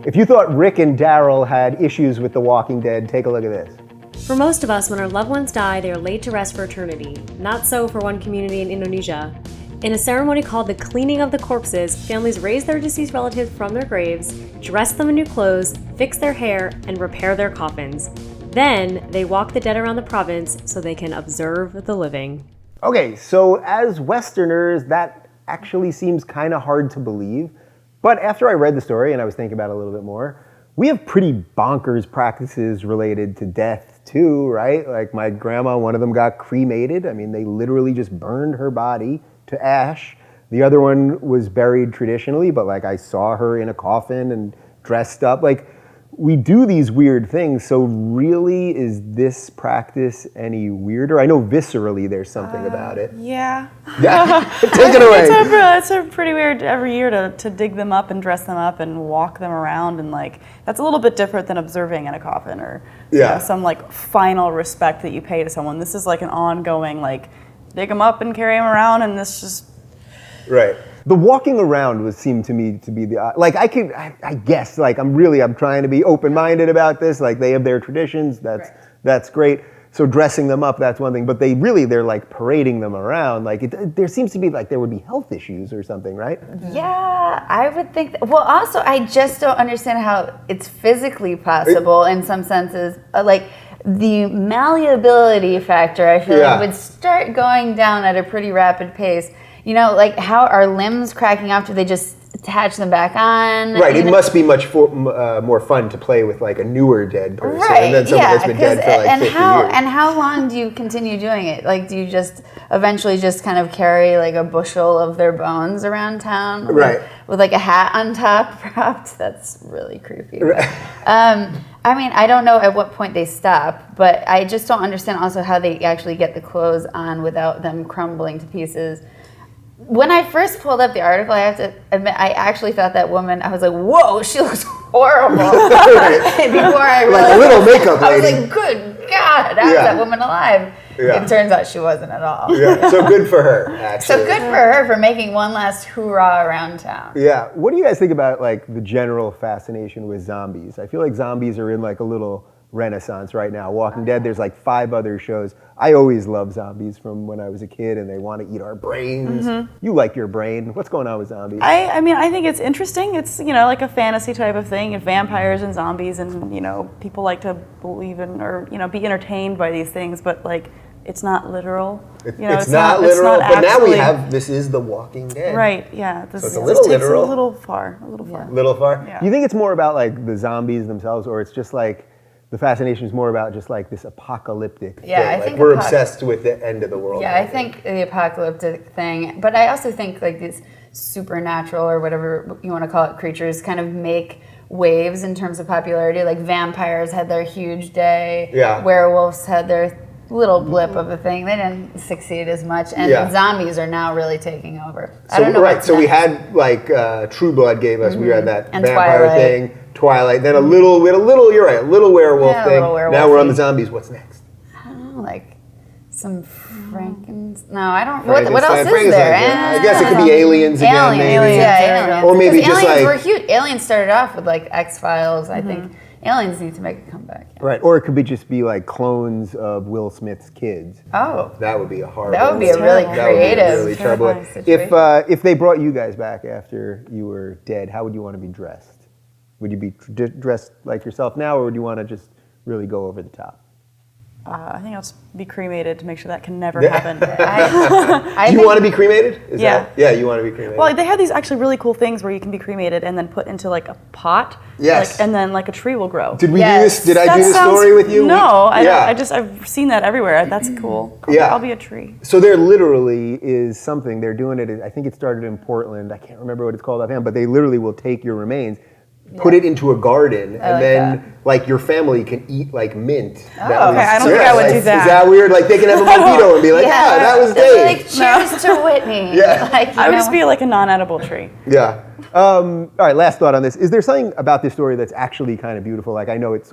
If you thought Rick and Daryl had issues with The Walking Dead, take a look at this. For most of us, when our loved ones die, they are laid to rest for eternity. Not so for one community in Indonesia. In a ceremony called the cleaning of the corpses, families raise their deceased relatives from their graves, dress them in new clothes, fix their hair, and repair their coffins. Then, they walk the dead around the province so they can observe the living. Okay, so as Westerners, that actually seems kind of hard to believe. But after I read the story and I was thinking about it a little bit more, we have pretty bonkers practices related to death too, right? Like my grandma, one of them got cremated. I mean, they literally just burned her body to ash. The other one was buried traditionally, but like I saw her in a coffin and dressed up. Like we do these weird things. So really, is this practice any weirder? I know viscerally there's something about it. Yeah. Yeah. Take it away. It's a pretty weird every year to dig them up and dress them up and walk them around, and like that's a little bit different than observing in a coffin or you know, some like final respect that you pay to someone. This is like an ongoing like dig them up and carry them around, and this just right. The walking around seemed to me to be the like I guess like I'm trying to be open-minded about this. Like they have their traditions. That's great. So dressing them up, that's one thing. But they're like parading them around. Like there seems to be like there would be health issues or something, right? Yeah, I would think. Well, also I just don't understand how it's physically possible in some senses. Like the malleability factor, I feel like would start going down at a pretty rapid pace. You know, like how are limbs cracking off? Do they just attach them back on? Right. It must be much more fun to play with like a newer dead person, right? And then someone that's been dead for like 50 years. And how long do you continue doing it? Like, do you just eventually just kind of carry like a bushel of their bones around town, with like a hat on top, perhaps? That's really creepy. Right. I mean, I don't know at what point they stop, but I just don't understand also how they actually get the clothes on without them crumbling to pieces. When I first pulled up the article, I have to admit, I actually thought that woman, I was like, whoa, she looks horrible. Before I realized, like a little makeup lady. I was like, good God, how is that woman alive? Yeah. It turns out she wasn't at all. Yeah. So good for her, actually. So good for her for making one last hoorah around town. Yeah. What do you guys think about like the general fascination with zombies? I feel like zombies are in like a little renaissance right now. Walking Dead, there's like 5 other shows. I always loved zombies from when I was a kid, and they want to eat our brains. You like your brain. What's going on with zombies? I mean, I think it's interesting. It's, you know, like a fantasy type of thing, vampires and zombies, and, you know, people like to believe in or, you know, be entertained by these things, but like, it's not literal. It's not literal, but now we have, this is The Walking Dead. Right, yeah. So it's a little literal. A little far. Little far? Yeah. Do you think it's more about like the zombies themselves, or it's just like the fascination is more about just like this apocalyptic thing? I think we're obsessed with the end of the world. Yeah, I think the apocalyptic thing, but I also think like these supernatural or whatever you want to call it creatures kind of make waves in terms of popularity. Like vampires had their huge day. Yeah. Werewolves had their little blip of a thing. They didn't succeed as much, and zombies are now really taking over. So, I don't know. Right. So we had like True Blood gave us. We had that and vampire thing. Twilight, then we had a little, you're right, a little werewolf thing. Now we're on the zombies. What's next? I don't know, like some No, I don't. What else is there? I guess it could be aliens again, maybe. Aliens. Or maybe just aliens like were huge. Aliens started off with like X-Files. I think aliens need to make a comeback. Yeah. Right, or it could just be like clones of Will Smith's kids. Oh, that would be a horrible. That would be a really creative, terrible. If they brought you guys back after you were dead, how would you want to be dressed? Would you be dressed like yourself now, or would you want to just really go over the top? I think I'll just be cremated to make sure that can never happen. Do you want to be cremated? Yeah, you want to be cremated. Well, they have these actually really cool things where you can be cremated and then put into like a pot. Yes. And then like a tree will grow. Did we do this? Did I do this story with you? No, I've seen that everywhere. That's cool. I'll be a tree. So there literally is something, they're doing it, I think it started in Portland, I can't remember what it's called offhand, but they literally will take your remains, put it into a garden, and then like your family can eat like mint. Okay, I don't think I would do that. Is that weird? Like they can have a mojito and be like, that was Dave. Like, cheers to Whitney. I would just be like a non-edible tree. Yeah. All right, last thought on this. Is there something about this story that's actually kind of beautiful? Like I know it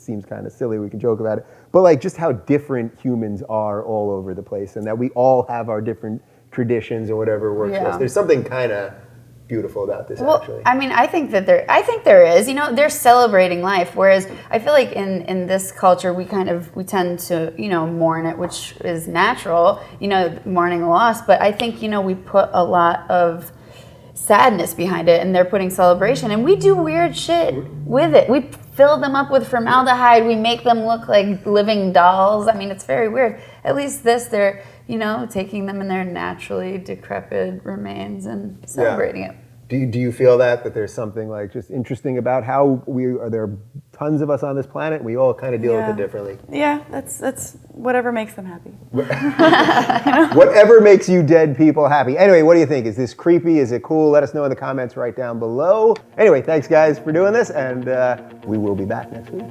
seems kind of silly, we can joke about it, but like just how different humans are all over the place, and that we all have our different traditions and whatever works for us. There's something kind of beautiful about this, well, actually? I mean, I think there is. You know, they're celebrating life, whereas I feel like in this culture we tend to, you know, mourn it, which is natural. You know, mourning loss, but I think, you know, we put a lot of sadness behind it, and they're putting celebration, and we do weird shit with it. We fill them up with formaldehyde. We make them look like living dolls. I mean, it's very weird. At least they're, you know, taking them in their naturally decrepit remains and celebrating it. Do you feel that there's something like just interesting about how there are tons of us on this planet, and we all kind of deal with it differently? Yeah, that's whatever makes them happy. Whatever makes you dead people happy. Anyway, what do you think? Is this creepy? Is it cool? Let us know in the comments right down below. Anyway, thanks guys for doing this, and we will be back next week.